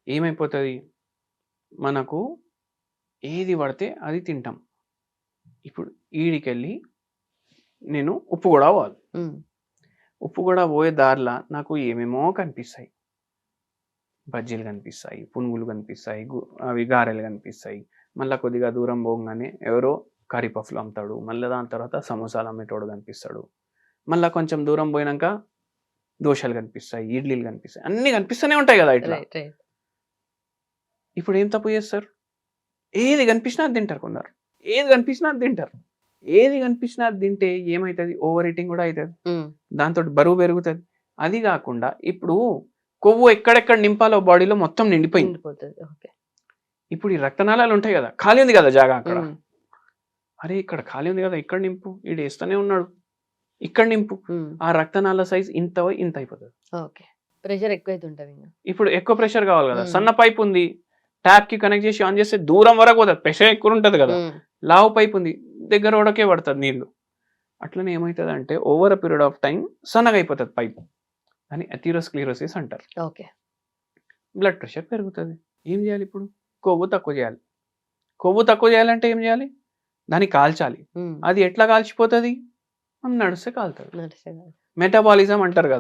ఏమైపోతుంది, మనకు ఏది పడితే అది తింటాం. ఇప్పుడు ఈడికెళ్ళి నేను ఉప్పు కూడా పోవాలి. ఉప్పు కూడా పోయే దారిలో నాకు ఏమేమో కనిపిస్తాయి. బజ్జీలు కనిపిస్తాయి, పునుగులు కనిపిస్తాయి, అవి గారెలు కనిపిస్తాయి. మళ్ళీ కొద్దిగా దూరం పోగానే ఎవరో కర్రీ పఫ్లు అమ్ముతాడు. మళ్ళీ దాని తర్వాత సమోసాలు అమ్మేటోడు కనిపిస్తాడు. మళ్ళీ కొంచెం దూరం పోయినాక దోశలు కనిపిస్తాయి, ఇడ్లీలు కనిపిస్తాయి, అన్నీ కనిపిస్తూనే ఉంటాయి కదా ఇట్లా. ఇప్పుడు ఏం తప్పు చేస్తారు? ఏది కనిపించినా అది తింటారు కొందరు. ఏది కనిపించినా అది తింటారు. ఏది కనిపించినా అది తింటే ఏమవుతుంది? ఓవర్ ఈటింగ్ కూడా అవుతుంది. దాంతో బరువు పెరుగుతుంది. అది కాకుండా ఇప్పుడు కొవ్వు ఎక్కడెక్కడ నింపాలో బాడీలో మొత్తం నిండిపోయింది. ఇప్పుడు ఈ రక్తనాళాలు ఉంటాయి కదా, ఖాళీ ఉంది కదా జాగా అక్కడ. అరే ఇక్కడ ఖాళీ ఉంది కదా, ఇక్కడ నింపు. ఈడు వేస్తూనే ఉన్నాడు, ఇక్కడ నింపు. ఆ రక్తనాళ సైజ్ ఇంత ఇంత అయిపోతుంది. ప్రెషర్ ఎక్కువైతుంటది. ఇప్పుడు ఎక్కువ ప్రెషర్ కావాలి కదా, సన్న పైప్ ఉంది, ట్యాప్ కి కనెక్ట్ చేసి ఆన్ చేస్తే దూరం వరకు పోతుంది, ప్రెషర్ ఎక్కువ ఉంటుంది కదా. లావు పైప్ ఉంది, దగ్గర ఓడకే పడుతుంది నీళ్లు. అట్లనే ఏమవుతుంది అంటే over a period of time సన్నగా అయిపోతుంది పైప్. అని అథీరోస్క్లెరోసిస్ అంటారు. బ్లడ్ ప్రెషర్ పెరుగుతుంది. ఏం చేయాలి ఇప్పుడు? కొవ్వు తక్కువ చేయాలి. కొవ్వు తక్కువ చేయాలంటే ఏం చేయాలి? దాన్ని కాల్చాలి. అది ఎట్లా కాల్చిపోతుంది? మనం నడిస్తే కాలుతుంది. మెటబాలిజం అంటారు కదా.